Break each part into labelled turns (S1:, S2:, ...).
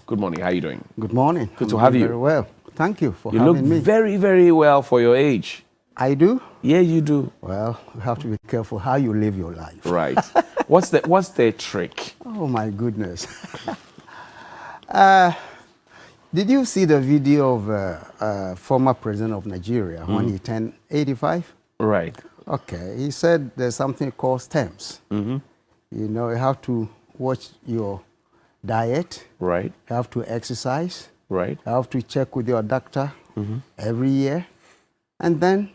S1: Good morning. How are you doing?
S2: Good morning.
S1: Good to have you.
S2: Very well. Thank you for
S1: you
S2: having me.
S1: You look very, very well for your age.
S2: I do?
S1: Yeah, you do.
S2: Well, you have to be careful how you live your life.
S1: Right. What's the trick?
S2: Oh, my goodness. Did you see the video of former president of Nigeria when he turned 85?
S1: Right.
S2: Okay. He said there's something called STEMs. You know, you have to watch your diet.
S1: Right.
S2: You have to exercise.
S1: Right.
S2: You have to check with your doctor every year. And then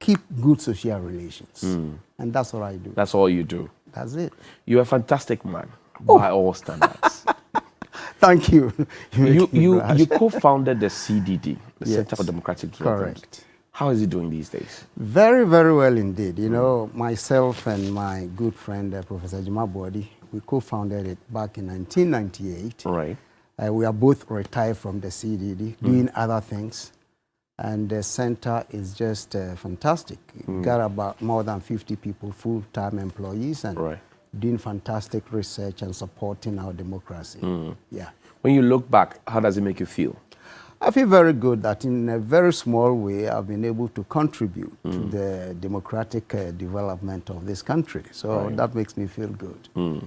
S2: keep good social relations. And that's what I do.
S1: That's all you do.
S2: That's it.
S1: You're a fantastic man by all standards.
S2: Thank you.
S1: You co-founded the CDD, the
S2: Yes.
S1: Center for Democratic Development.
S2: Correct.
S1: How is it doing these days?
S2: Very, very well indeed. You know, myself and my good friend, Professor Jimabodi, we co-founded it back in 1998.
S1: Right.
S2: We are both retired from the CDD, doing other things. And the center is just fantastic. We've got about more than 50 people, full-time employees, and doing fantastic research and supporting our democracy. Yeah.
S1: When you look back, how does it make you feel?
S2: I feel very good that in a very small way, I've been able to contribute to the democratic development of this country. So that makes me feel good.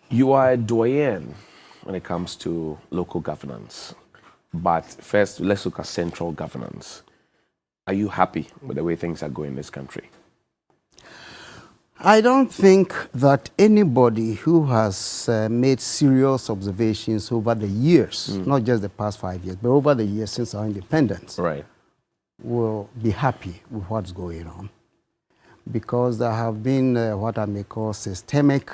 S1: You are a doyen when it comes to local governance. But first, let's look at central governance. Are you happy with the way things are going in this country?
S2: I don't think that anybody who has made serious observations over the years, not just the past 5 years, but over the years since our independence, will be happy with what's going on. Because there have been what I may call systemic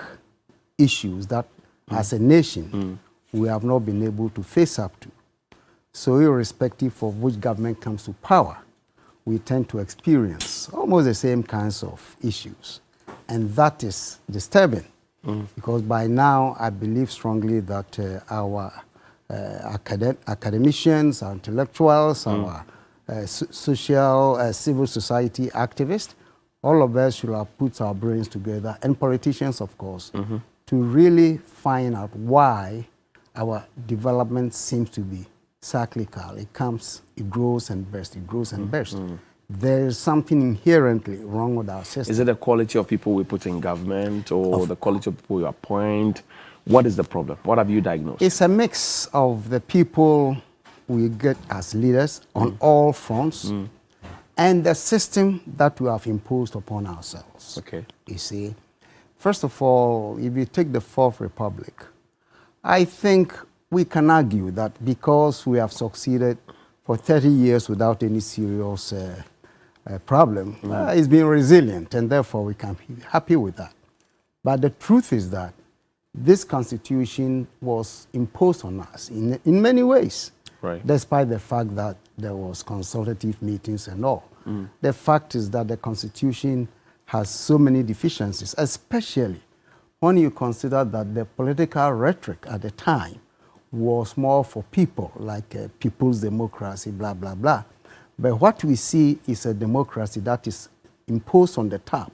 S2: issues that, as a nation, we have not been able to face up to. So irrespective of which government comes to power, we tend to experience almost the same kinds of issues. And that is disturbing, because by now I believe strongly that our academicians, our intellectuals, our social, civil society activists, all of us should have put our brains together, and politicians, of course, to really find out why our development seems to be cyclical. It comes, it grows and bursts, it grows and bursts. There is something inherently wrong with our system.
S1: Is it the quality of people we put in government, or the quality of people we appoint? What is the problem? What have you diagnosed?
S2: It's a mix of the people we get as leaders on all fronts and the system that we have imposed upon ourselves.
S1: Okay.
S2: You see, first of all, if you take the Fourth Republic, I think we can argue that because we have succeeded for 30 years without any serious problem, it's been resilient, and therefore we can be happy with that. But the truth is that this constitution was imposed on us in many ways, despite the fact that there was consultative meetings and all. The fact is that the constitution has so many deficiencies, especially when you consider that the political rhetoric at the time was more for people, like people's democracy, blah, blah, blah. But what we see is a democracy that is imposed on the top.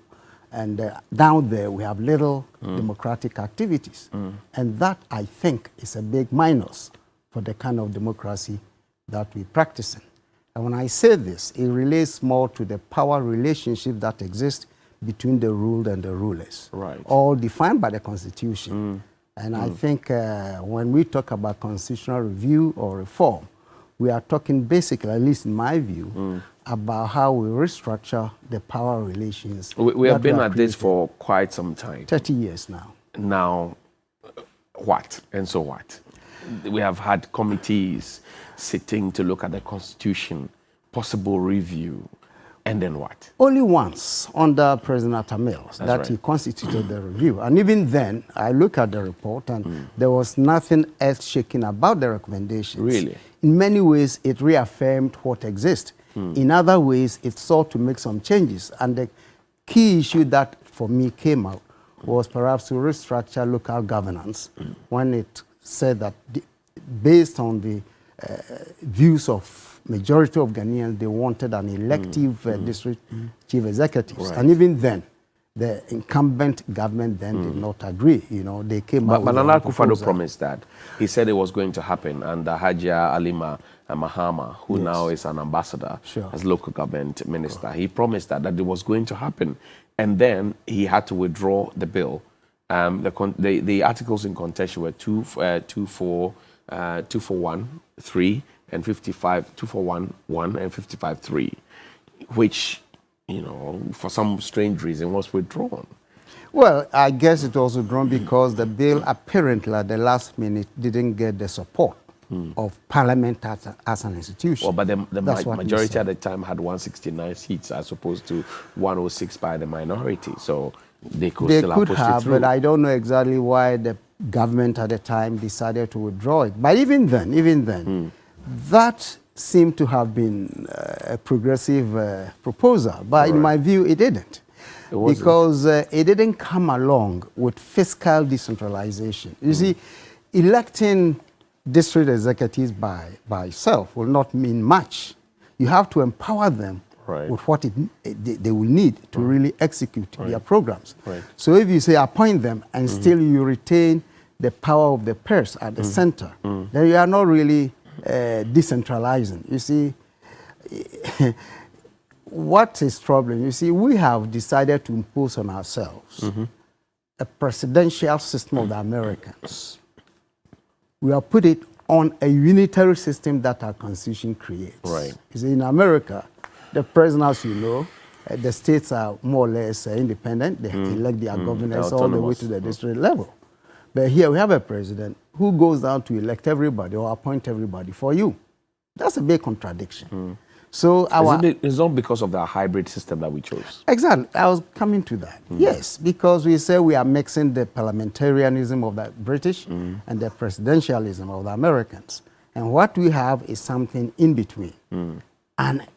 S2: And down there, we have little democratic activities. And that, I think, is a big minus for the kind of democracy that we're practicing. And when I say this, it relates more to the power relationship that exists between the ruled and the rulers, all defined by the Constitution. And I think when we talk about constitutional review or reform, we are talking basically, at least in my view, about how we restructure the power relations.
S1: We have been at this for quite some time.
S2: 30 years now.
S1: Now, what? And so what? We have had committees sitting to look at the Constitution, possible review, and then what? Only
S2: once under President Atamil he constituted the review. And even then, I look at the report and there was nothing earth-shaking about the recommendations.
S1: Really?
S2: In many ways, it reaffirmed what exists. In other ways, it sought to make some changes. And the key issue that, for me, came out was perhaps to restructure local governance when it said that based on the views of majority of Ghanaians, they wanted an elective district chief executives. And even then, The incumbent government then did not agree. You know, they came out
S1: But
S2: with their
S1: Nana
S2: own
S1: Akufo-Addo
S2: proposal.
S1: promised that. He said it was going to happen, and Hajia Alima Mahama, who
S2: Yes.
S1: now is an ambassador
S2: Sure.
S1: as local government minister, he promised that it was going to happen. And then he had to withdraw the bill. The articles in contention were 241.3 and 241.1 and 55.3, which, you know, for some strange reason was withdrawn.
S2: Well, I guess it was withdrawn because the bill apparently at the last minute didn't get the support of Parliament as an institution.
S1: Well, but the
S2: That's what we
S1: majority
S2: said.
S1: at the time had 169 seats as opposed to 106 by the minority. So they could
S2: They
S1: still
S2: could
S1: have pushed it
S2: have,
S1: through.
S2: but I don't know exactly why the government at the time decided to withdraw it. But even then, that seemed to have been a progressive proposal. But in my view, it didn't.
S1: It wasn't.
S2: Because it didn't come along with fiscal decentralization. You see, electing district executives by itself will not mean much. You have to empower them
S1: Right.
S2: with what they will need to really execute their programs.
S1: Right.
S2: So if you say appoint them and still you retain the power of the purse at the center, then you are not really decentralizing. You see, what is troubling, you see, we have decided to impose on ourselves a presidential system of the Americans. We have put it on a unitary system that our Constitution creates.
S1: Right.
S2: You see, in America, the president, as you know, the states are more or less independent. They elect their governors all the way
S1: autonomous.
S2: to the district level. But here we have a president who goes down to elect everybody or appoint everybody for you. That's a big contradiction. So
S1: It's not because of the hybrid system that we chose.
S2: Exactly. I was coming to that. Yes, because we say we are mixing the parliamentarianism of the British and the presidentialism of the Americans. And what we have is something in between. And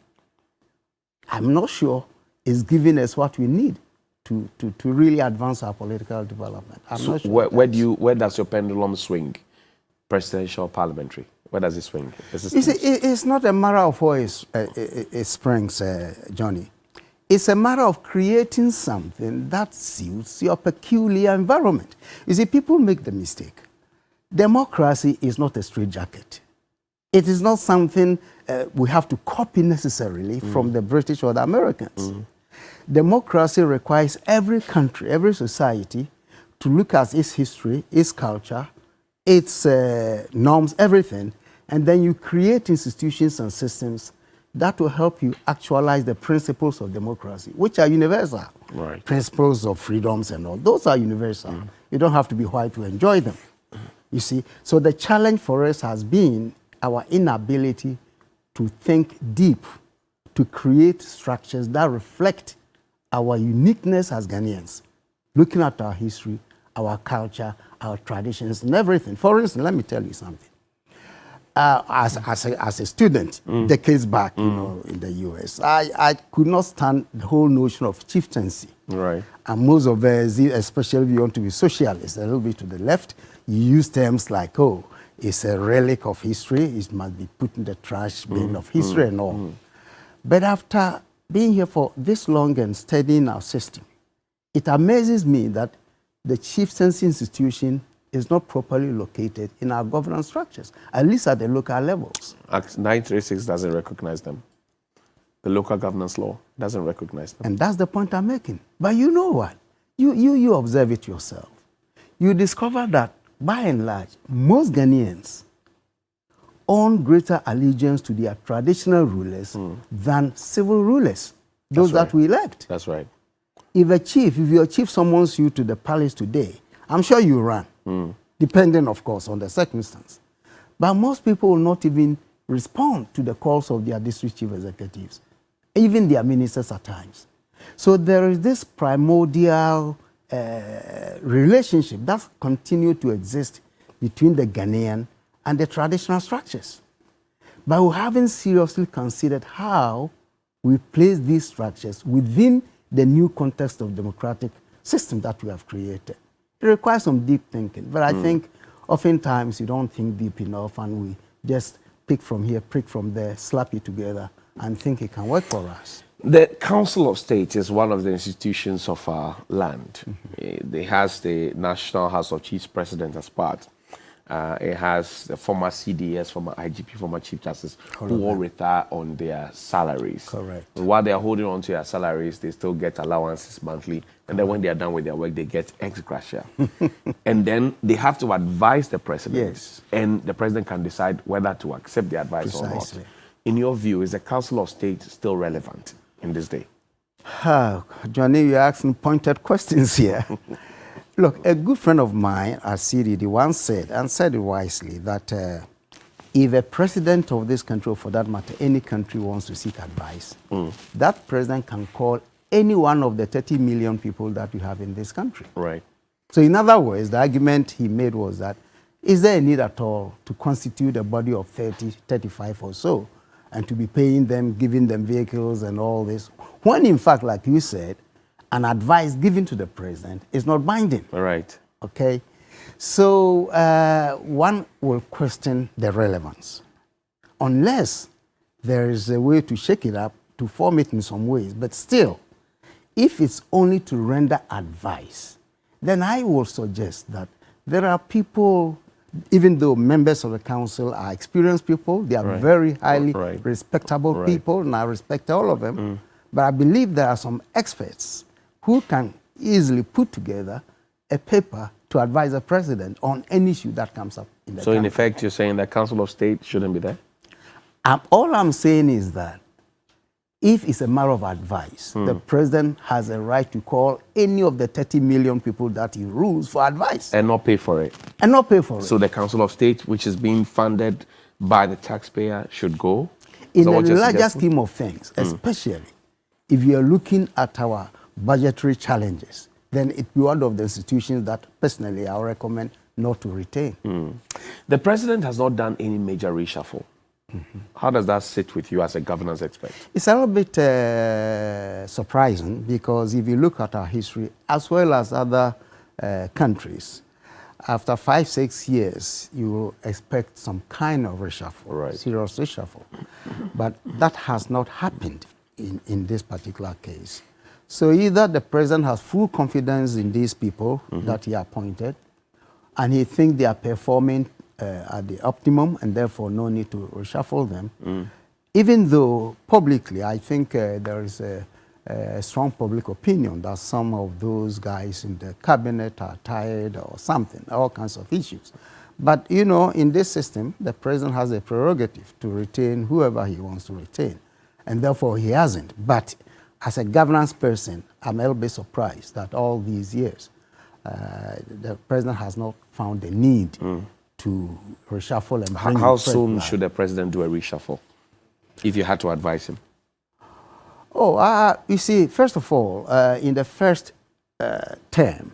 S2: I'm not sure it's giving us what we need to really advance our political development. I'm
S1: So
S2: not sure.
S1: where does your pendulum swing? Presidential, parliamentary? Where does it swing?
S2: You see, it's not a matter of where it springs, Johnny. It's a matter of creating something that suits your peculiar environment. You see, people make the mistake. Democracy is not a straitjacket. It is not something we have to copy necessarily from the British or the Americans. Democracy requires every country, every society to look at its history, its culture, its norms, everything, and then you create institutions and systems that will help you actualize the principles of democracy, which are universal.
S1: Right.
S2: Principles of freedoms and all. Those are universal. You don't have to be white to enjoy them. You see? So the challenge for us has been our inability to think deep, to create structures that reflect our uniqueness as Ghanaians, looking at our history, our culture, our traditions, and everything. For instance, let me tell you something. As a student, decades back, you know, in the U.S., I could not stand the whole notion of chieftaincy.
S1: Right.
S2: And most of us, especially if you want to be socialist, a little bit to the left, you use terms like, oh, it's a relic of history, it must be put in the trash bin of history and all. But after being here for this long and studying our system, it amazes me that the chieftaincy institution is not properly located in our governance structures, at least at the local levels.
S1: Act 936 doesn't recognize them. The local governance law doesn't recognize them.
S2: And that's the point I'm making. But you know what? You observe it yourself. You discover that, by and large, most Ghanaians own greater allegiance to their traditional rulers than civil rulers, those that we elect.
S1: That's right.
S2: If your chief summons you to the palace today, I'm sure you run, depending, of course, on the circumstance. But most people will not even respond to the calls of their district chief executives, even their ministers at times. So there is this primordial relationship that continues to exist between the Ghanaian and the traditional structures. But we haven't seriously considered how we place these structures within the new context of democratic system that we have created. It requires some deep thinking, but I think oftentimes you don't think deep enough and we just pick from here, pick from there, slap it together and think it can work for us.
S1: The Council of State is one of the institutions of our land. It has the National House of Chiefs President as part. It has the former CDS, former IGP, former Chief Justice, who all retire on their salaries.
S2: Correct.
S1: And while they are holding on to their salaries, they still get allowances monthly. And then when they are done with their work, they get ex gratia. And then they have to advise the president.
S2: Yes.
S1: And the president can decide whether to accept the advice or not. In your view, is the Council of State still relevant in this day?
S2: Johnny, you're asking pointed questions here. Look, a good friend of mine at CDD once said, and said it wisely, that if a president of this country, or for that matter, any country wants to seek advice, that president can call any one of the 30 million people that we have in this country.
S1: Right.
S2: So in other words, the argument he made was that, is there a need at all to constitute a body of 30, 35 or so, and to be paying them, giving them vehicles and all this, when in fact, like you said, an advice given to the president is not binding.
S1: Right.
S2: Okay? So one will question the relevance. Unless there is a way to shake it up, to form it in some ways. But still, if it's only to render advice, then I will suggest that there are people, even though members of the council are experienced people, they are very highly respectable people, and I respect all of them. But I believe there are some experts who can easily put together a paper to advise the president on any issue that comes up in the country.
S1: So in effect, you're saying that Council of State shouldn't be there?
S2: All I'm saying is that if it's a matter of advice, the president has a right to call any of the 30 million people that he rules for advice.
S1: And not pay for it.
S2: And not pay for it.
S1: So the Council of State, which is being funded by the taxpayer, should go?
S2: In a larger scheme of things, especially if you're looking at our budgetary challenges, then it be one of the institutions that personally I would recommend not to retain.
S1: The president has not done any major reshuffle. How does that sit with you as a governance expert?
S2: It's a little bit surprising because if you look at our history, as well as other countries, after 5-6 years, you will expect some kind of reshuffle, serious reshuffle. But that has not happened in this particular case. So either the president has full confidence in these people that he appointed, and he thinks they are performing at the optimum, and therefore no need to reshuffle them. Even though publicly, I think there is a strong public opinion that some of those guys in the cabinet are tired or something, all kinds of issues. But, you know, in this system, the president has a prerogative to retain whoever he wants to retain, and therefore he hasn't. But as a governance person, I'm a little bit surprised that all these years, the president has not found the need to reshuffle and bring
S1: How soon should the president do a reshuffle, if you had to advise him?
S2: You see, first of all, in the first term,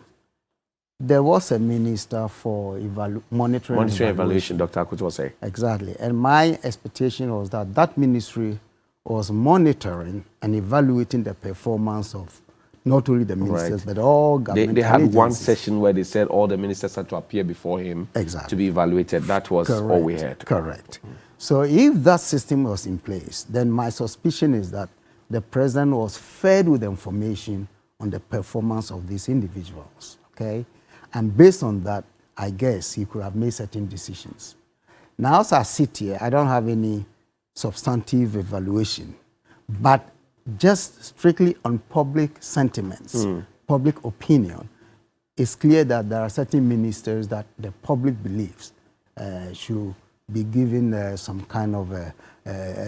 S2: there was a minister for monitoring and evaluation,
S1: Dr. Akutwose.
S2: Exactly. And my expectation was that that ministry was monitoring and evaluating the performance of not only the ministers, but all government
S1: They had
S2: agencies.
S1: one session where they said all the ministers had to appear before him to be evaluated. That was all we had.
S2: Correct. So if that system was in place, then my suspicion is that the president was fed with information on the performance of these individuals, okay? And based on that, I guess he could have made certain decisions. Now, as I sit here, I don't have any substantive evaluation, but just strictly on public sentiments, public opinion, it's clear that there are certain ministers that the public believes should be given some kind of a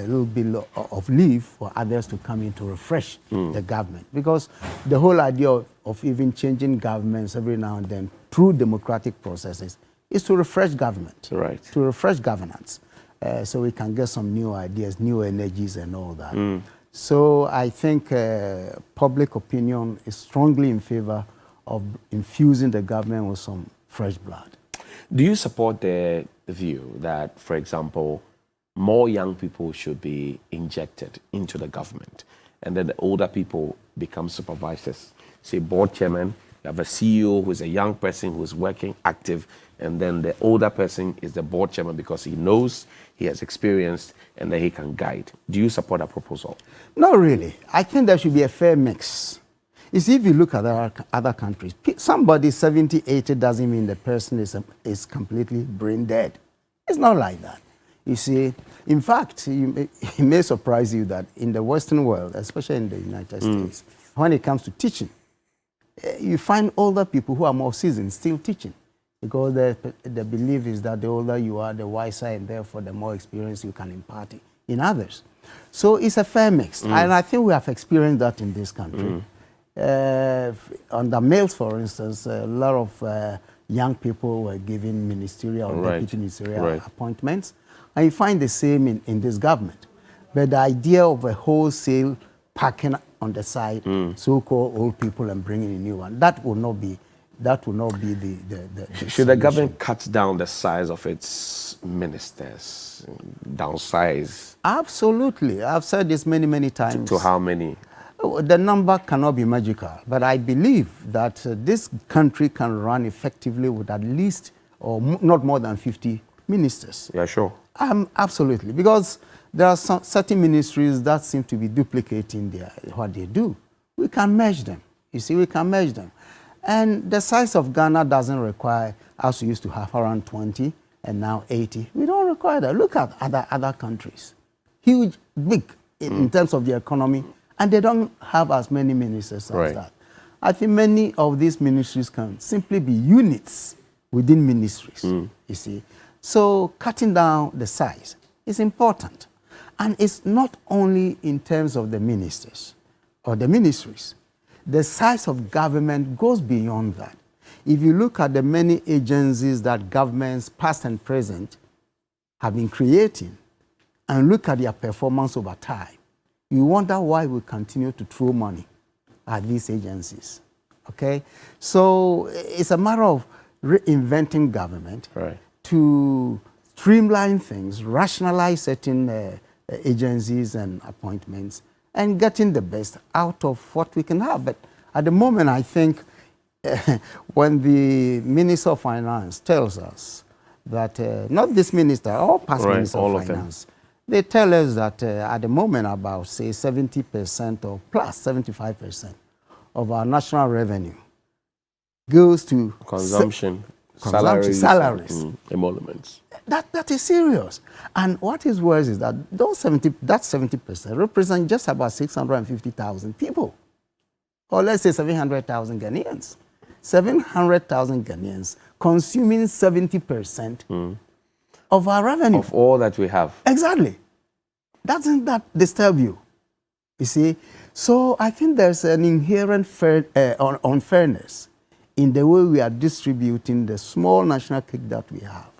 S2: little bit of leave for others to come in to refresh the government. Because the whole idea of even changing governments every now and then through democratic processes is to refresh government, to refresh governance, so we can get some new ideas, new energies and all that. So I think public opinion is strongly in favor of infusing the government with some fresh blood.
S1: Do you support the view that, for example, more young people should be injected into the government and then the older people become supervisors, say board chairman, You have a CEO who is a young person who is working, active, and then the older person is the board chairman because he knows, he has experience, and then he can guide. Do you support that proposal?
S2: Not really. I think there should be a fair mix. You see, if you look at other countries, somebody 70, 80 doesn't mean the person is completely brain dead. It's not like that. You see, in fact, it may surprise you that in the Western world, especially in the United States, when it comes to teaching, you find older people who are more seasoned still teaching, because the belief is that the older you are, the wiser, and therefore the more experience you can impart in others. So it's a fair mix, and I think we have experienced that in this country. On the males, for instance, a lot of young people were given ministerial or deputy ministerial appointments, and you find the same in this government. But the idea of a wholesale packing on the side, so-called old people, and bringing a new one, that will not be the
S1: Should the government cut down the size of its ministers, downsize?
S2: Absolutely. I've said this many, many times.
S1: To how many?
S2: The number cannot be magical, but I believe that this country can run effectively with at least, or not more than 50 ministers.
S1: Yeah, sure.
S2: Absolutely, because there are certain ministries that seem to be duplicating what they do. We can merge them. You see, we can merge them. And the size of Ghana doesn't require, as we used to have, around 20 and now 80. We don't require that. Look at other countries. Huge, big in terms of the economy, and they don't have as many ministers as that. I think many of these ministries can simply be units within ministries, you see. So cutting down the size is important. And it's not only in terms of the ministers or the ministries. The size of government goes beyond that. If you look at the many agencies that governments, past and present, have been creating, and look at their performance over time, you wonder why we continue to throw money at these agencies. Okay? So it's a matter of reinventing government to streamline things, rationalize certain agencies and appointments, and getting the best out of what we can have. But at the moment, I think when the Minister of Finance tells us that, not this minister, all past Minister of Finance, they tell us that at the moment about, say, 70% or plus 75% of our national revenue goes to
S1: consumption, salaries, emoluments.
S2: That is serious. And what is worse is that that 70% represent just about 650,000 people, or let's say 700,000 Ghanaians. 700,000 Ghanaians consuming 70% of our revenue.
S1: Of all that we have.
S2: Exactly. Doesn't that disturb you? You see? So I think there's an inherent unfairness in the way we are distributing the small national cake that we have.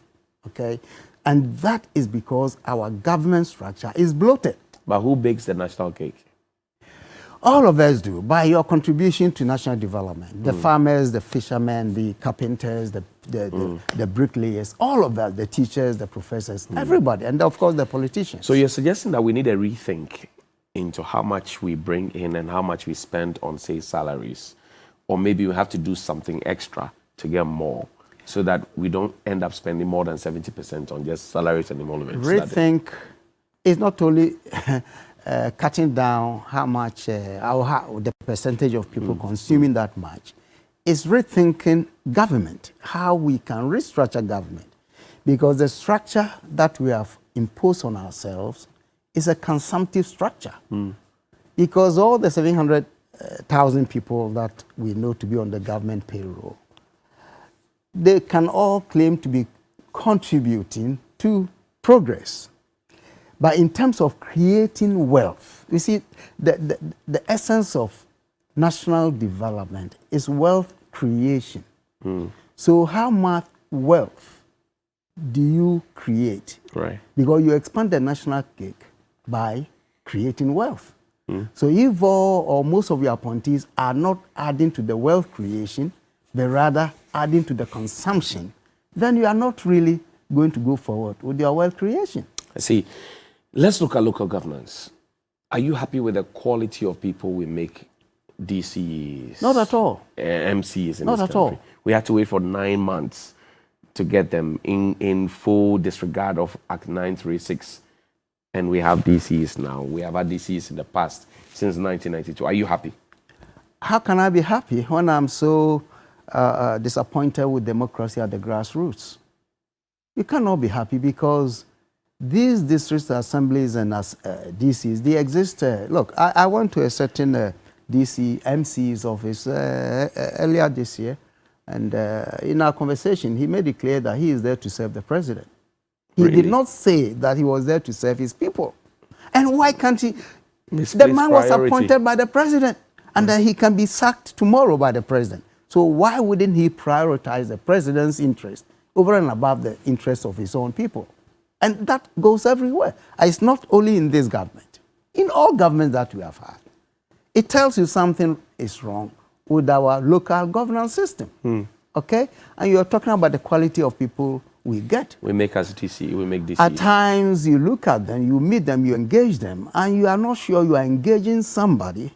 S2: Okay? And that is because our government structure is bloated.
S1: But who bakes the national cake?
S2: All of us do, by your contribution to national development. The farmers, the fishermen, the carpenters, the bricklayers, all of that, the teachers, the professors, everybody, and of course the politicians.
S1: So you're suggesting that we need a rethink into how much we bring in and how much we spend on, say, salaries, or maybe we have to do something extra to get more, so that we don't end up spending more than 70% on just salaries and emoluments.
S2: Rethink is not only cutting down how much, the percentage of people consuming that much. It's rethinking government, how we can restructure government. Because the structure that we have imposed on ourselves is a consumptive structure. Because all the 700,000 people that we know to be on the government payroll, they can all claim to be contributing to progress. But in terms of creating wealth, you see, the essence of national development is wealth creation. So how much wealth do you create? Because you expand the national cake by creating wealth. So if all or most of your appointees are not adding to the wealth creation, but rather adding to the consumption, then you are not really going to go forward with your wealth creation.
S1: I see. Let's look at local governance. Are you happy with the quality of people we make DCs?
S2: Not at all.
S1: MCs in
S2: Not
S1: this
S2: at
S1: country?
S2: all.
S1: We had to wait for 9 months to get them in full disregard of Act 936. And we have DCs now. We have had DCs in the past since 1992. Are you happy?
S2: How can I be happy when I'm so disappointed with democracy at the grassroots? You cannot be happy because these district assemblies and DCs, they exist. Look, I went to a certain DC MC's office earlier this year, and in our conversation, he made it clear that he is there to serve the president. He
S1: Really?
S2: did not say that he was there to serve his people. And why can't he?
S1: Misplaced
S2: The man was
S1: priority.
S2: appointed by the president, and that he can be sacked tomorrow by the president. So why wouldn't he prioritize the president's interest over and above the interests of his own people? And that goes everywhere. It's not only in this government. In all governments that we have had. It tells you something is wrong with our local governance system. Okay? And you're talking about the quality of people we get.
S1: We make us DC, we make DC.
S2: At times, you look at them, you meet them, you engage them, and you are not sure you are engaging somebody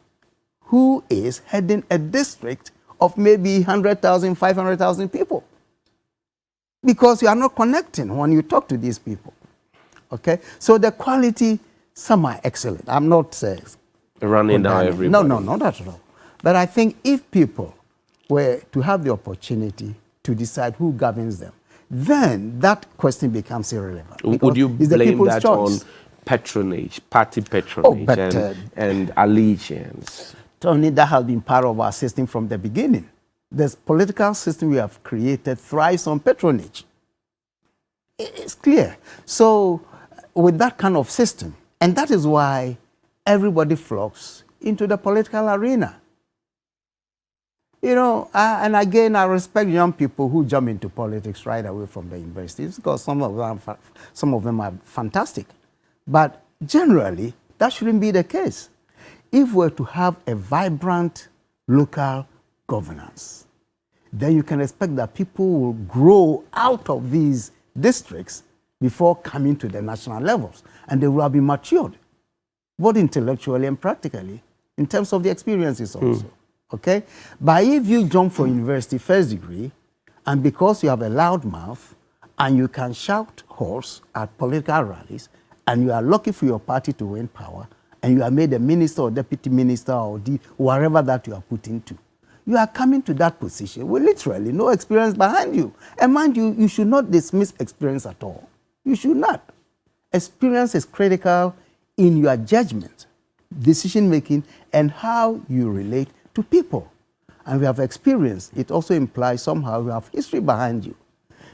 S2: who is heading a district of maybe 100,000, 500,000 people. Because you are not connecting when you talk to these people. Okay? So the quality, some are excellent. I'm not saying
S1: running down everybody.
S2: No, not at all. But I think if people were to have the opportunity to decide who governs them, then that question becomes irrelevant.
S1: Would you
S2: it's the
S1: blame
S2: people's
S1: that
S2: choice.
S1: on patronage, party patronage,
S2: but,
S1: and allegiance?
S2: Tony, that has been part of our system from the beginning. The political system we have created thrives on patronage. It's clear. So, with that kind of system, and that is why everybody flocks into the political arena. You know, and again, I respect young people who jump into politics right away from the universities because some of them are fantastic. But generally, that shouldn't be the case. If we're to have a vibrant local governance, then you can expect that people will grow out of these districts before coming to the national levels. And they will have been matured, both intellectually and practically, in terms of the experiences also. Okay? But if you jump for university first degree, and because you have a loud mouth, and you can shout horse at political rallies, and you are lucky for your party to win power, and you are made a minister or deputy minister or whatever that you are put into, you are coming to that position with literally no experience behind you. And mind you, you should not dismiss experience at all. You should not. Experience is critical in your judgment, decision making, and how you relate to people. And we have experience. It also implies somehow we have history behind you.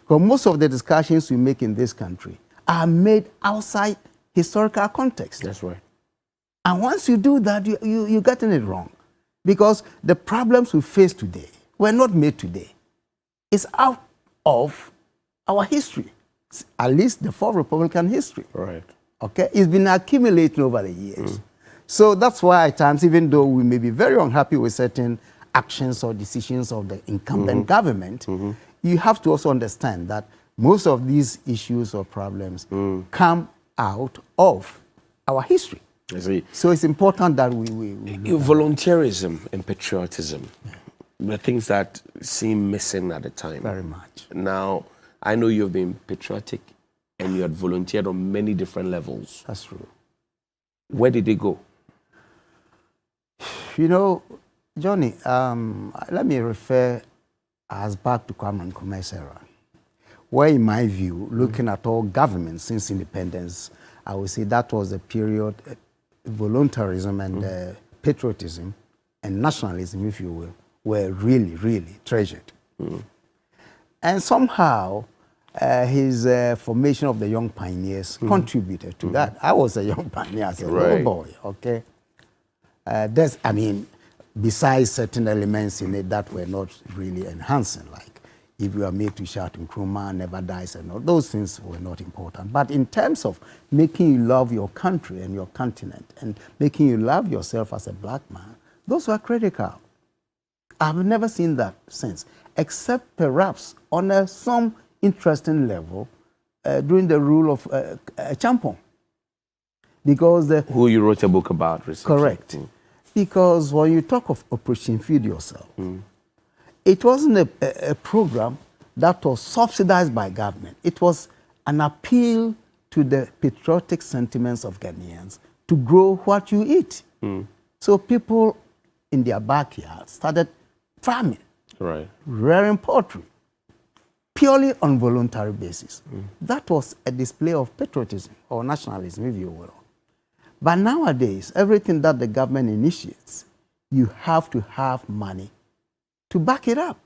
S2: Because most of the discussions we make in this country are made outside historical context.
S1: That's right.
S2: And once you do that, you're getting it wrong. Because the problems we face today were not made today. It's out of our history, at least the fourth Republican history.
S1: Right.
S2: Okay? It's been accumulating over the years. So that's why at times, even though we may be very unhappy with certain actions or decisions of the incumbent government, you have to also understand that most of these issues or problems come out of our history.
S1: I see.
S2: So it's important that we
S1: Volunteerism and patriotism, the things that seem missing at the time.
S2: very much.
S1: Now, I know you've been patriotic and you had volunteered on many different levels.
S2: That's true.
S1: Where did they go?
S2: You know, Johnny, let me refer us back to Kwame Nkrumah's era, where, in my view, looking at all governments since independence, I would say that was a period, voluntarism and patriotism and nationalism, if you will, were really, really treasured. And somehow, his formation of the Young Pioneers contributed to that. I was a young pioneer as a little boy, okay? Besides certain elements in it that were not really enhancing, like if you are made to shout Nkrumah never dies and all, those things were not important. But in terms of making you love your country and your continent and making you love yourself as a black man, those were critical. I've never seen that since, except perhaps on some interesting level during the rule of Champon. Because
S1: who you wrote a book about recently.
S2: Correct. Because when you talk of Operation Feed Yourself, it wasn't a program that was subsidized by government. It was an appeal to the patriotic sentiments of Ghanaians to grow what you eat. So people in their backyards started farming, rearing poultry, purely on voluntary basis. That was a display of patriotism or nationalism, if you will. But nowadays, everything that the government initiates, you have to have money to back it up.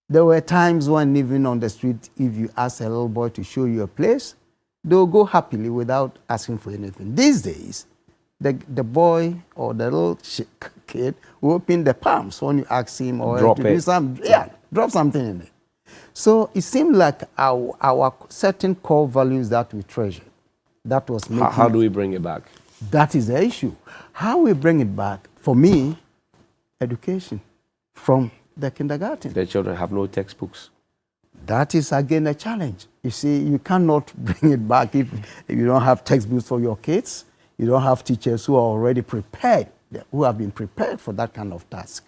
S2: There were times when even on the street, if you ask a little boy to show you a place, they'll go happily without asking for anything. These days, the boy or the little kid will open the palms when you ask him or
S1: drop
S2: to do something. Yeah, drop something in it. So it seemed like our certain core values that we treasure, that was making...
S1: How do we bring it back?
S2: That is the issue. How we bring it back, for me, education from the kindergarten.
S1: The children have no textbooks.
S2: That is, again, a challenge. You see, you cannot bring it back if you don't have textbooks for your kids. You don't have teachers who are already prepared, who have been prepared for that kind of task.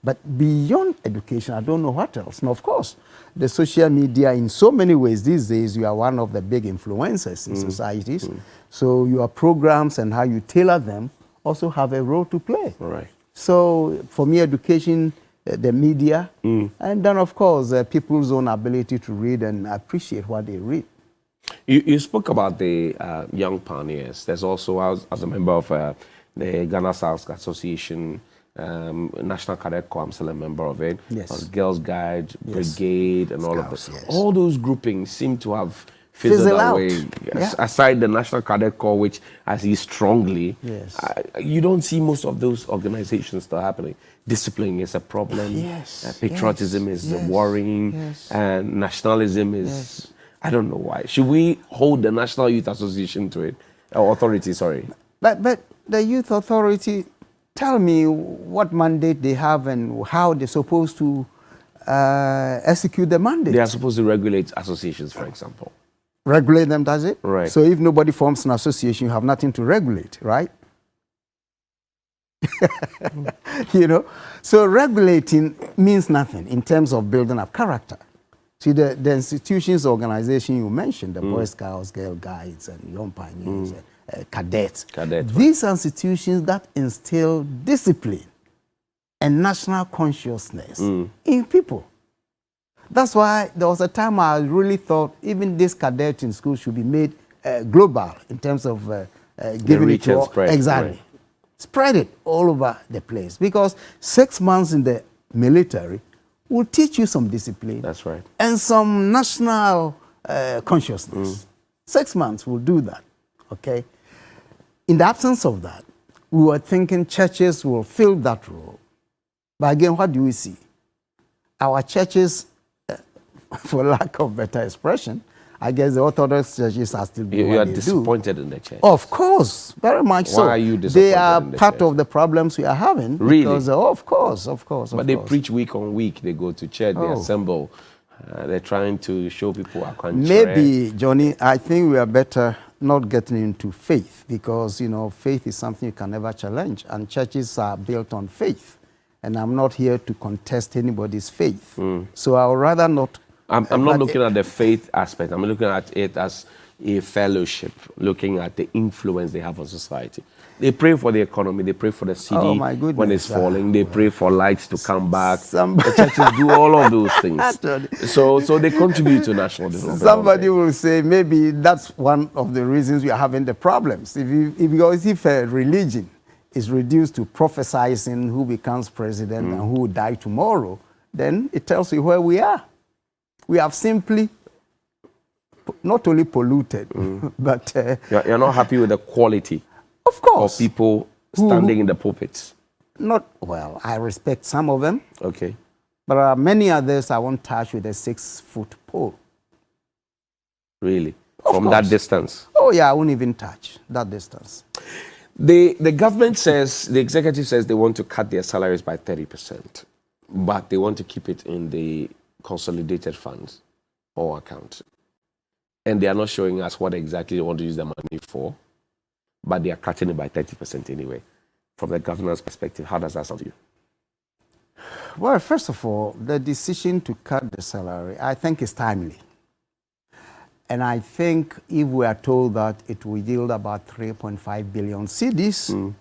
S2: But beyond education, I don't know what else. And of course, the social media, in so many ways these days, you are one of the big influencers in societies. So your programs and how you tailor them also have a role to play.
S1: Right.
S2: So for me, education, the media, and then of course, people's own ability to read and appreciate what they read.
S1: You spoke about the young pioneers. There's also, as a member of the Ghana South Association, National Cadet Corps, I'm still a member of it.
S2: Yes.
S1: Girls Guide, Brigade, and all of
S2: Scouts,
S1: this.
S2: yes.
S1: All those groupings seem to have fizzled
S2: out.
S1: away.
S2: Yeah.
S1: Aside the National Cadet Corps, which I see strongly,
S2: Yes.
S1: you don't see most of those organizations still happening. Discipline is a problem.
S2: Yes.
S1: Patriotism is
S2: Yes.
S1: worrying.
S2: Yes.
S1: And nationalism is... I don't know why. Should we hold the National Youth Association to it? Or authority, sorry.
S2: But the Youth Authority, tell me what mandate they have and how they're supposed to execute the mandate.
S1: They are supposed to regulate associations, for example.
S2: Regulate them, does it?
S1: Right.
S2: So if nobody forms an association, you have nothing to regulate, right? You know? So regulating means nothing in terms of building up character. See, the institutions, organization you mentioned, the Boy Scouts, Girl Guides, and Young Pioneers, cadets. These are institutions that instill discipline and national consciousness in people. That's why there was a time I really thought even this cadet in school should be made global in terms of giving it to all.
S1: Spread.
S2: Exactly.
S1: Right.
S2: Spread it all over the place. Because 6 months in the military will teach you some discipline.
S1: That's right.
S2: And some national consciousness. 6 months will do that, okay? In the absence of that, we were thinking churches will fill that role. But again, what do we see? Our churches, for lack of better expression, I guess the Orthodox churches are still doing what
S1: You are
S2: they
S1: disappointed in the church.
S2: Of course, very much so.
S1: Why are you disappointed
S2: They are
S1: in the
S2: part
S1: church?
S2: of the problems we are having.
S1: Really?
S2: Because, of course.
S1: But they preach week on week. They go to church, they assemble. They're trying to show people a country.
S2: Maybe, Johnny, I think we are better not getting into faith because, you know, faith is something you can never challenge. And churches are built on faith. And I'm not here to contest anybody's faith. So I would rather not...
S1: I'm not looking at the faith aspect. I'm looking at it as a fellowship, looking at the influence they have on society. They pray for the economy. They pray for the city when it's falling. They pray for lights to come back. The churches do all of those things. So they contribute to national development.
S2: Somebody will say maybe that's one of the reasons we are having the problems. If a religion is reduced to prophesizing who becomes president and who will die tomorrow, then it tells you where we are. We have simply not only polluted, but...
S1: You're not happy with the quality
S2: of course.
S1: Of people standing in the pulpits?
S2: Well, I respect some of them.
S1: Okay.
S2: But there are many others I won't touch with a 6-foot pole.
S1: Really?
S2: From
S1: that distance?
S2: Oh, yeah, I won't even touch that distance.
S1: The government says, the executive says they want to cut their salaries by 30%, but they want to keep it in the consolidated funds or account. And they are not showing us what exactly they want to use the money for, but they are cutting it by 30% anyway. from the governor's perspective, how does that sound to you?
S2: Well, first of all, the decision to cut the salary, I think, is timely. And I think if we are told that it will yield about 3.5 billion cedis,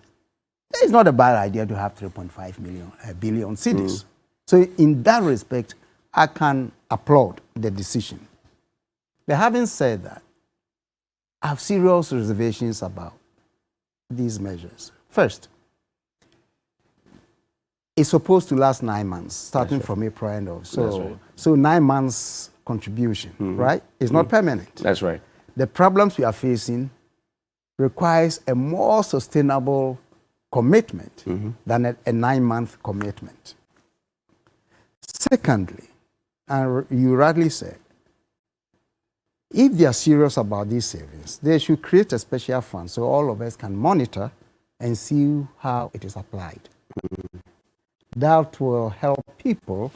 S2: it's not a bad idea to have 3.5 billion cedis. So in that respect, I can applaud the decision. But having said that, I have serious reservations about these measures. First, it's supposed to last 9 months, starting from April end of. So 9 months contribution, right? It's not permanent.
S1: That's right.
S2: The problems we are facing requires a more sustainable commitment than a 9-month commitment. Secondly, and you rightly said, if they are serious about these savings, they should create a special fund so all of us can monitor and see how it is applied. That will help people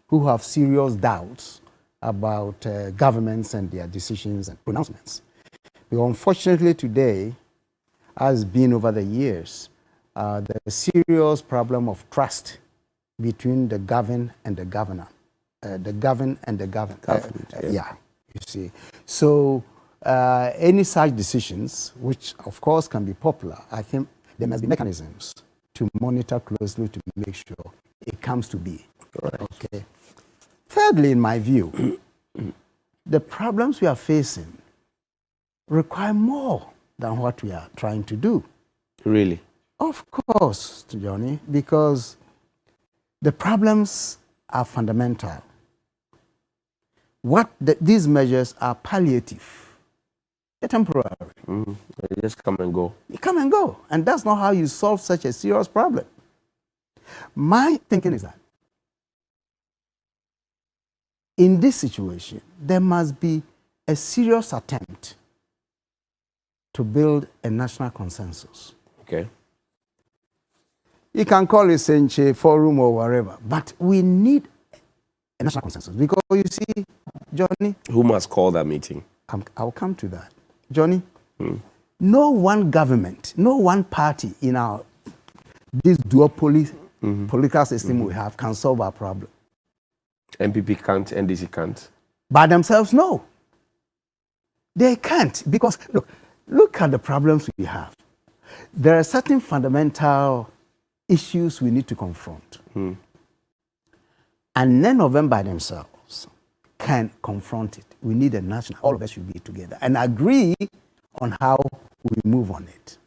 S2: who have serious doubts about governments and their decisions and pronouncements. Because unfortunately today, as been over the years, there's a serious problem of trust between the governed and the governor. The governed and the governed. Yeah, you see. So any such decisions, which of course can be popular, I think there must be mechanisms to monitor closely to make sure it comes to be.
S1: Right.
S2: Okay. Thirdly, in my view, the problems we are facing require more than what we are trying to do.
S1: Really?
S2: Of course, Johnny, because the problems are fundamental. These measures are palliative. They're temporary.
S1: They just come and go.
S2: They come and go. And that's not how you solve such a serious problem. My thinking is that in this situation, there must be a serious attempt to build a national consensus.
S1: Okay.
S2: You can call it Senche, Forum, or whatever, but we need a national consensus. Because you see, Johnny...
S1: Who must call that meeting?
S2: I'll come to that. Johnny, no one government, no one party in this duopoly political system we have can solve our problem.
S1: MPP can't, NDC can't.
S2: By themselves, no. They can't, because look at the problems we have. There are certain fundamental issues we need to confront. And none of them by themselves can confront it. We need a national, all of us should be together and agree on how we move on it.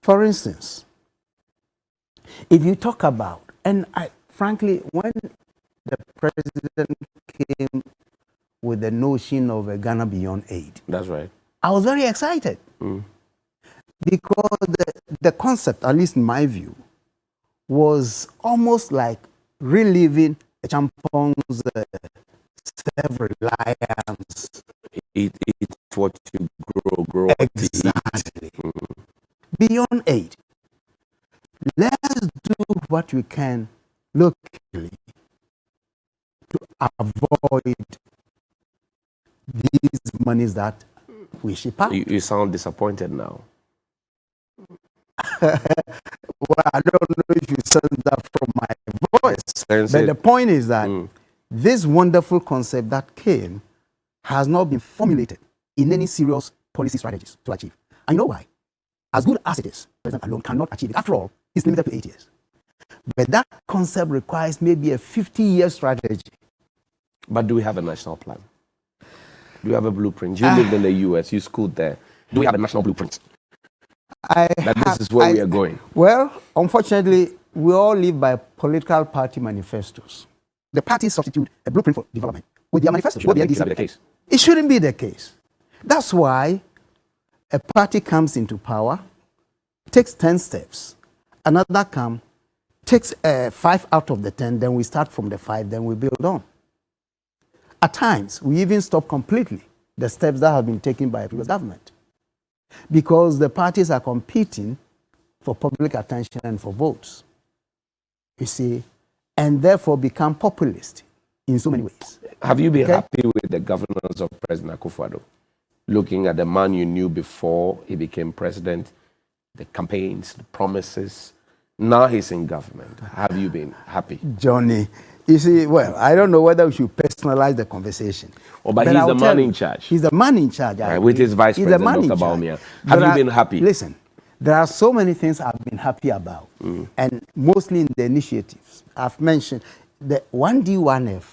S2: For instance, if you talk about, and frankly, when the president came with the notion of a Ghana Beyond Aid.
S1: That's right.
S2: I was very excited because the concept, at least in my view, was almost like reliving a Champong's self-reliance.
S1: Eat what you grow.
S2: Exactly. Beyond aid. Let's do what we can locally to avoid these monies that we ship out.
S1: You sound disappointed now.
S2: Well, I don't know if you sense that from my voice. But the point is that this wonderful concept that came has not been formulated in any serious policy strategies to achieve. I know why. As good as it is, the president alone cannot achieve it. After all, it's limited to 8 years. But that concept requires maybe a 50-year strategy.
S1: But do we have a national plan? Do we have a blueprint? You lived in the US, you schooled there. Do we have a national blueprint? This is where we are going.
S2: Well, unfortunately, we all live by political party manifestos. The parties substitute a blueprint for development with their manifesto.
S1: Should that be the case?
S2: It shouldn't be the case. That's why a party comes into power, takes 10 steps, another takes 5 out of the 10, then we start from the 5, then we build on. At times, we even stop completely the steps that have been taken by a previous government because the parties are competing for public attention and for votes, you see, and therefore become populist in so many ways.
S1: Have you been happy with the governance of President Akufo-Addo? Looking at the man you knew before he became president the campaigns, the promises. Now he's in government. Have you been happy?
S2: Johnny, you see, well, I don't know whether we should personalize the conversation.
S1: Oh, but he's the man in charge.
S2: He's the man in charge.
S1: Right, with his vice president, Dr. Baumia. Have you been happy?
S2: Listen, there are so many things I've been happy about, and mostly in the initiatives. I've mentioned the 1D1F.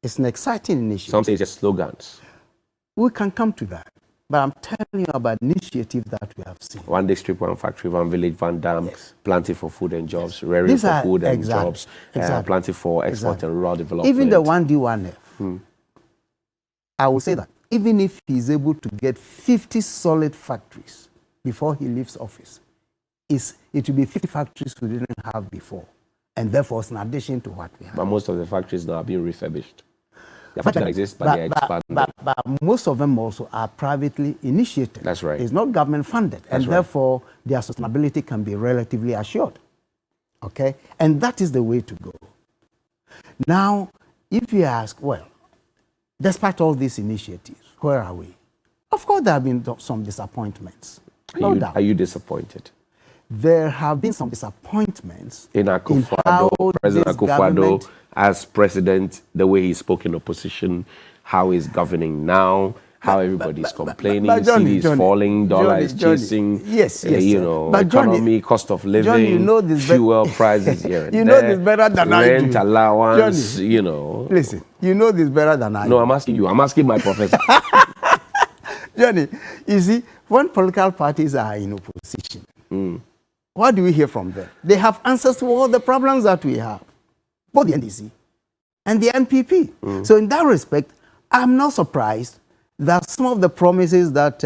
S2: It's an exciting initiative.
S1: Some say it's just slogans.
S2: We can come to that. But I'm telling you about initiatives that we have seen.
S1: One district, one factory, one village, one dam,
S2: Yes.
S1: Planting for food and jobs, rearing for food and jobs, planting for export and rural development.
S2: Even the 1D1F, I will say that even if he's able to get 50 solid factories before he leaves office, it will be 50 factories we didn't have before. And therefore, it's in addition to what we have.
S1: But most of the factories now are being refurbished. The factories that exist, but they're expanding.
S2: But most of them also are privately initiated.
S1: That's right.
S2: It's not government funded. And therefore, their sustainability can be relatively assured. Okay? And that is the way to go. Now, if you ask, well, despite all these initiatives, where are we? Of course, there have been some disappointments. No doubt.
S1: Are you disappointed?
S2: There have been some disappointments
S1: in Akufo-Addo, President Akufo-Addo, as president, the way he spoke in opposition, how he's governing now, how everybody's complaining, CD is falling, dollar is chasing, you know, economy, cost of living, fuel prices here and
S2: you know this better than I do.
S1: Rent allowance, you know.
S2: Listen, you know this better than I do.
S1: No, I'm asking you. I'm asking my professor.
S2: Johnny, you see, when political parties are in opposition, what do we hear from them? They have answers to all the problems that we have, both the NDC and the NPP. So in that respect, I'm not surprised that some of the promises that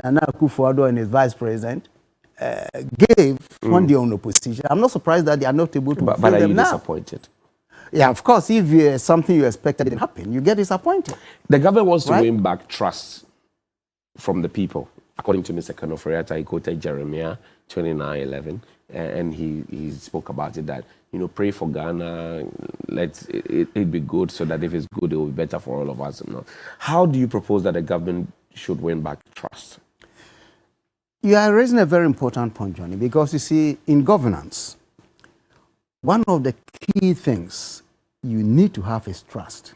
S2: Nana Akufo-Addo and his vice president gave when they were in opposition, I'm not surprised that they are not able to fulfill them now.
S1: But are you disappointed?
S2: Yeah, of course, if something you expected didn't happen, you get disappointed.
S1: The government wants to win back trust from the people. According to Mr. Kanoforiata, he quoted Jeremiah 29:11, and he spoke about it that, you know, pray for Ghana, let it be good, so that if it's good, it will be better for all of us. You know. How do you propose that the government should win back trust?
S2: You are raising a very important point, Johnny, because you see, in governance, one of the key things you need to have is trust.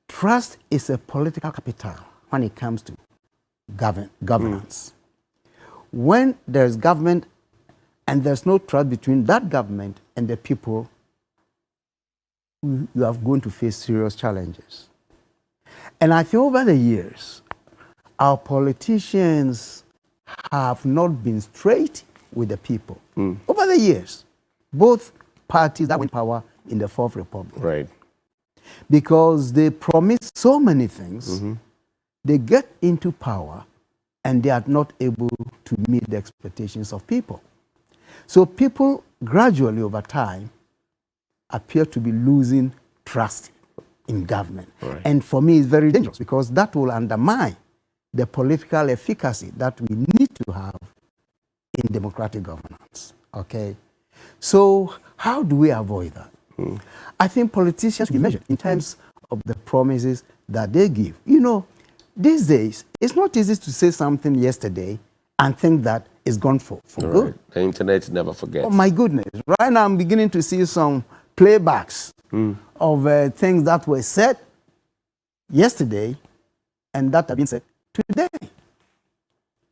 S2: Trust is a political capital when it comes to governance. When there's government and there's no trust between that government and the people, you are going to face serious challenges. And I think over the years, our politicians have not been straight with the people. Over the years, both parties that went power in the Fourth Republic.
S1: Right.
S2: Because they promise so many things, they get into power and they are not able to meet the expectations of people. So people gradually over time appear to be losing trust in government.
S1: Right.
S2: And for me, it's very dangerous because that will undermine the political efficacy that we need to have in democratic governance. Okay? So how do we avoid that? I think politicians should be measured in terms of the promises that they give. You know, these days, it's not easy to say something yesterday and think that it's gone for good.
S1: Right. The internet never forgets.
S2: Oh, my goodness. Right now, I'm beginning to see some playbacks of things that were said yesterday and that have been said today.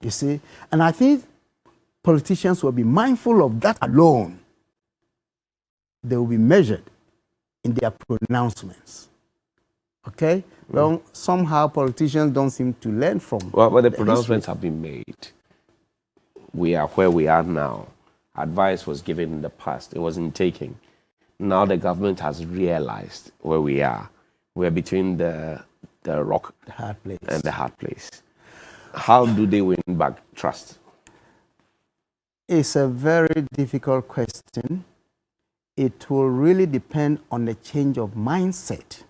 S2: You see? And I think politicians will be mindful of that alone. They will be measured in their pronouncements. Okay? Well, somehow politicians don't seem to learn from.
S1: Well, but the pronouncements have been made. We are where we are now. Advice was given in the past. It wasn't taken. Now the government has realized where we are. We're between the rock
S2: The hard place.
S1: and the hard place. How do they win back trust?
S2: It's a very difficult question. It will really depend on the change of mindset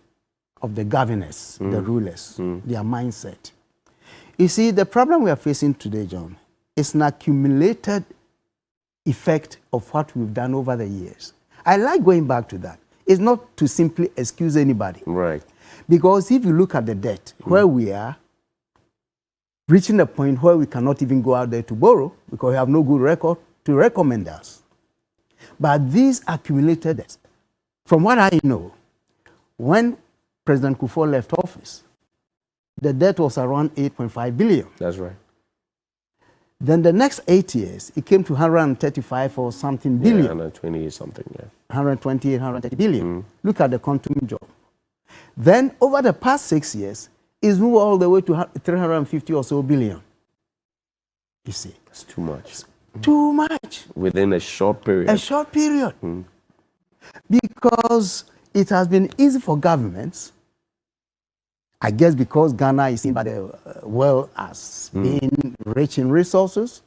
S2: of the governors, the rulers, their mindset. You see, the problem we are facing today, John, is an accumulated effect of what we've done over the years. I like going back to that. It's not to simply excuse anybody.
S1: Right.
S2: Because if you look at the debt, where we are, reaching a point where we cannot even go out there to borrow because we have no good record to recommend us. But these accumulated debts, from what I know, when President Kufuor left office, the debt was around 8.5 billion.
S1: That's right.
S2: Then the next 8 years, it came to 135 or something billion.
S1: 120 something, yeah.
S2: 128, 130 billion. Look at the quantum job. Then over the past 6 years, it's moved all the way to 350 or so billion. You see.
S1: It's too much.
S2: Too much.
S1: Within a short period.
S2: A short period. Because it has been easy for governments, I guess because Ghana is seen by the world as being rich in resources,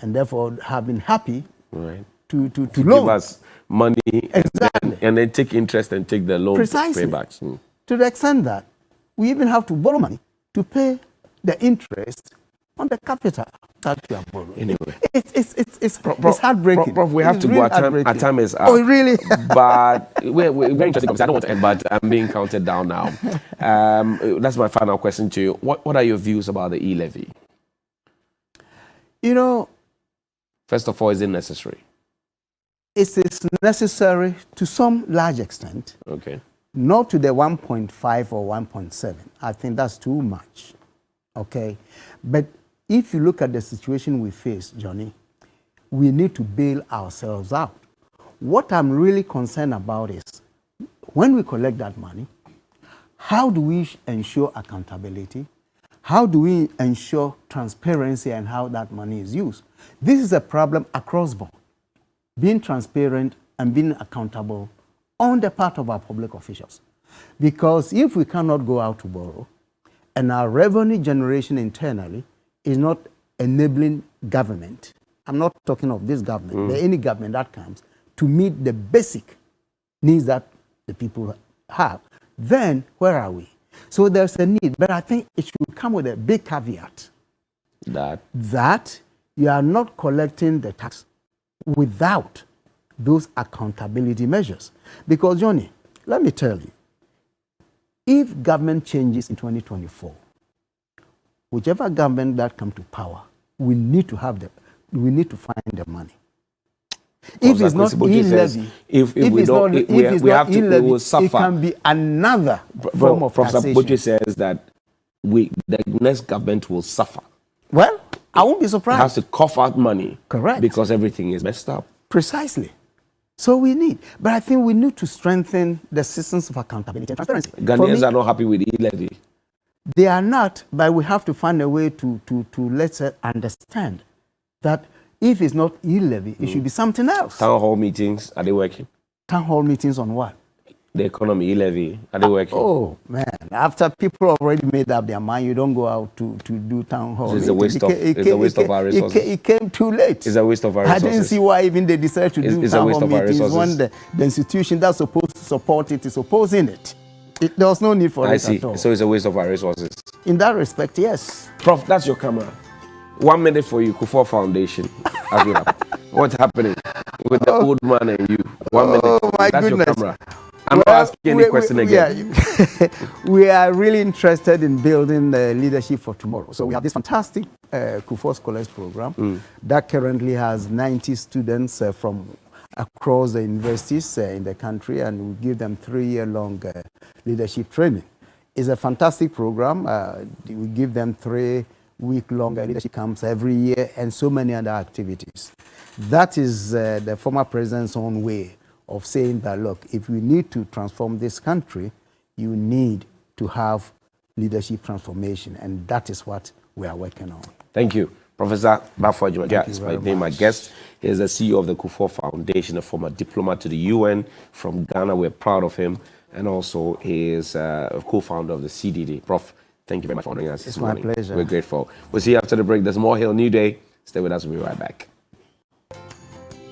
S2: and therefore have been happy to
S1: give
S2: loan
S1: us money
S2: exactly.
S1: and then take interest and take the loan
S2: Precisely.
S1: paybacks.
S2: To the extent that we even have to borrow money to pay the interest on the capital that we are borrowing.
S1: Anyway,
S2: it's heartbreaking.
S1: Prof, we have to go. Our time is up.
S2: Oh, really?
S1: But we're very interesting because I don't want to end, but I'm being counted down now. That's my final question to you. What are your views about the e-levy?
S2: You know,
S1: first of all, is it necessary?
S2: It is necessary to some large extent.
S1: Okay.
S2: Not to the 1.5 or 1.7. I think that's too much. Okay. But if you look at the situation we face, Johnny, we need to bail ourselves out. What I'm really concerned about is when we collect that money, how do we ensure accountability? How do we ensure transparency and how that money is used? This is a problem across board. Being transparent and being accountable on the part of our public officials. Because if we cannot go out to borrow, and our revenue generation internally is not enabling government, I'm not talking of this government, but any government that comes, to meet the basic needs that the people have, then where are we? So there's a need, but I think it should come with a big caveat. That you are not collecting the tax without those accountability measures. Because, Johnny, let me tell you, if government changes in 2024, whichever government that comes to power, we need to find the money. If it's not e-levy, we will suffer. It can be another form of taxation.
S1: Prof. Boche says that the next government will suffer.
S2: Well, I won't be surprised.
S1: It has to cough out money.
S2: Correct.
S1: Because everything is messed up.
S2: Precisely. So but I think we need to strengthen the systems of accountability and transparency.
S1: Ghanaians are not happy with the e-levy.
S2: They are not, but we have to find a way to let us understand that if it's not e-levy, it should be something else.
S1: Town hall meetings, are they working?
S2: Town hall meetings on what?
S1: The economy, e-levy, are they working?
S2: Oh, man. After people already made up their mind, you don't go out to do town hall meetings.
S1: It's a waste of our resources.
S2: It came too late.
S1: It's a waste of our resources.
S2: I didn't see why even they decided to do town hall meetings when the institution that's supposed to support it is opposing it. There was no need for it at all.
S1: So it's a waste of our resources.
S2: In that respect, yes.
S1: Prof, that's your camera. 1 minute for you, Kufuor Foundation. What's happening with the old man and you? 1 minute.
S2: Oh, my
S1: that's
S2: goodness.
S1: Your camera. I'm not asking any question again.
S2: We are really interested in building the leadership for tomorrow. So we have this fantastic Kufuor Scholars Program that currently has 90 students from across the universities in the country, and we give them 3-year-long leadership training. It's a fantastic program. We give them 3-week-long leadership camps every year and so many other activities. That is the former president's own way of saying that, look, if we need to transform this country, you need to have leadership transformation, and that is what we are working on.
S1: Thank you. Professor Bafo Adjumake is my guest. He is the CEO of the Kufuor Foundation, a former diplomat to the UN from Ghana. We're proud of him. And also, he is a co-founder of the CDD. Prof, thank you very much for joining us this morning.
S2: It's my pleasure.
S1: We're grateful. We'll see you after the break. There's more Hail New Day. Stay with us. We'll be right back.